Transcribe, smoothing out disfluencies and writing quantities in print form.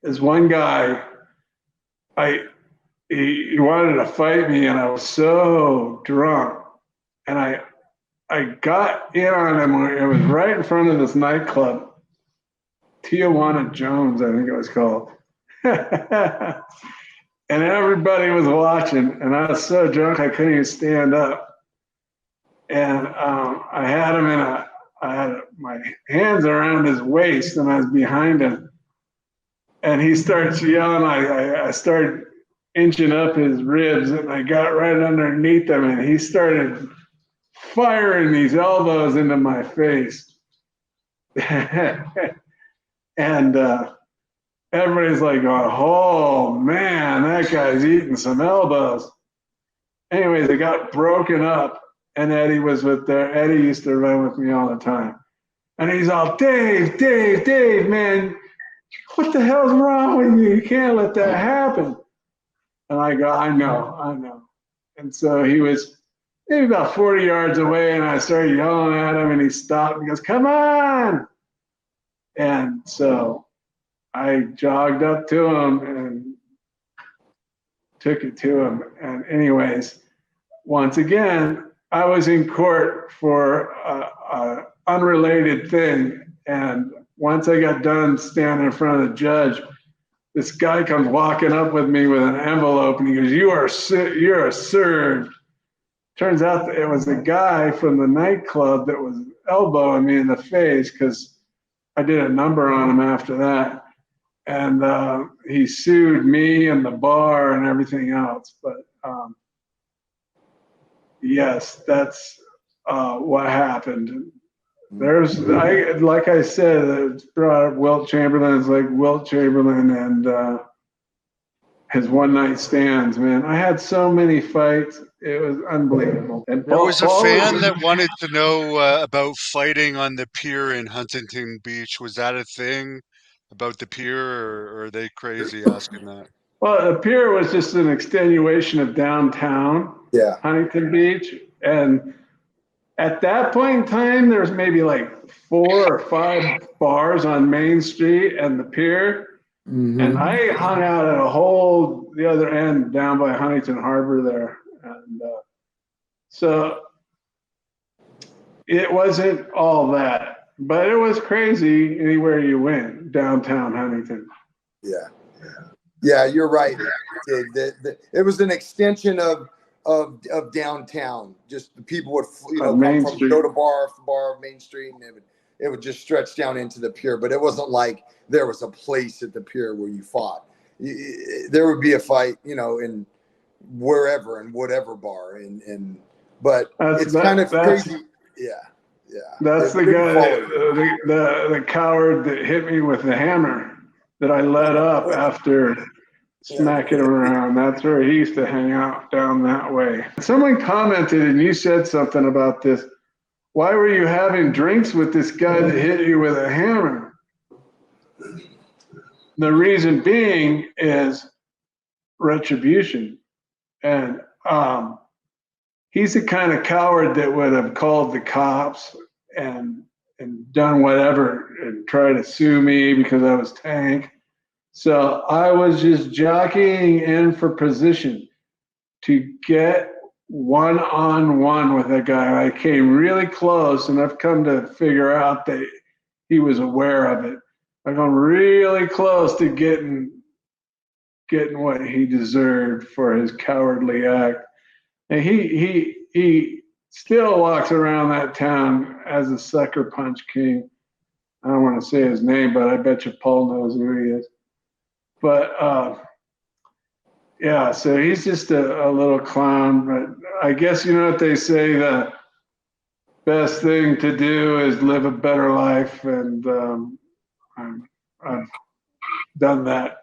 This one guy, I he wanted to fight me, and I was so drunk, and I got in on him. It was right in front of this nightclub, Tijuana Jones, I think it was called. And everybody was watching, and I was so drunk I couldn't even stand up. And I had him I had my hands around his waist, and I was behind him. And he starts yelling. I started inching up his ribs, and I got right underneath him, and he started firing these elbows into my face. And everybody's like going, oh man, that guy's eating some elbows. Anyways, it got broken up, and Eddie was with there. Eddie used to run with me all the time. And he's all, Dave, Dave, Dave, man, what the hell's wrong with you? You can't let that happen. And I go, I know. And so he was maybe about 40 yards away, and I started yelling at him, and he stopped and goes, come on. And so I jogged up to him and took it to him. And anyways, once again, I was in court for a unrelated thing. And once I got done standing in front of the judge, this guy comes walking up with me with an envelope, and he goes, you are served. Turns out that it was a guy from the nightclub that was elbowing me in the face, because I did a number on him after that. And he sued me and the bar and everything else. But yes, that's what happened. Like I said, it's brought up Wilt Chamberlain. It's like Wilt Chamberlain and his one night stands, man. I had so many fights. It was unbelievable. And There was a fan that wanted to know about fighting on the pier in Huntington Beach. Was that a thing about the pier, or are they crazy asking that? Well, the pier was just an extenuation of downtown Huntington Beach. And at that point in time, there's maybe like 4 or 5 bars on Main Street and the pier. Mm-hmm. And I hung out at the other end down by Huntington Harbor there. And so it wasn't all that, but it was crazy anywhere you went downtown Huntington. Yeah, you're right. It was an extension of downtown. Just the people would go to bar Main Street, and it would just stretch down into the pier. But it wasn't like there was a place at the pier where you fought. There would be a fight, in wherever and whatever bar, but it's kind of crazy. Yeah. That's the guy, the coward that hit me with the hammer that I let up after smacking him around. That's where he used to hang out, down that way. Someone commented, and you said something about this. Why were you having drinks with this guy that hit you with a hammer? The reason being is retribution. And he's the kind of coward that would have called the cops and done whatever and tried to sue me because I was Tank. So I was just jockeying in for position to get one-on-one with a guy. I came really close, and I've come to figure out that he was aware of it. I've gone really close to getting what he deserved for his cowardly act. And he still walks around that town as a sucker punch king. I don't want to say his name, but I bet you Paul knows who he is. But yeah, so he's just a little clown. But I guess you know what they say, the best thing to do is live a better life. And I've done that.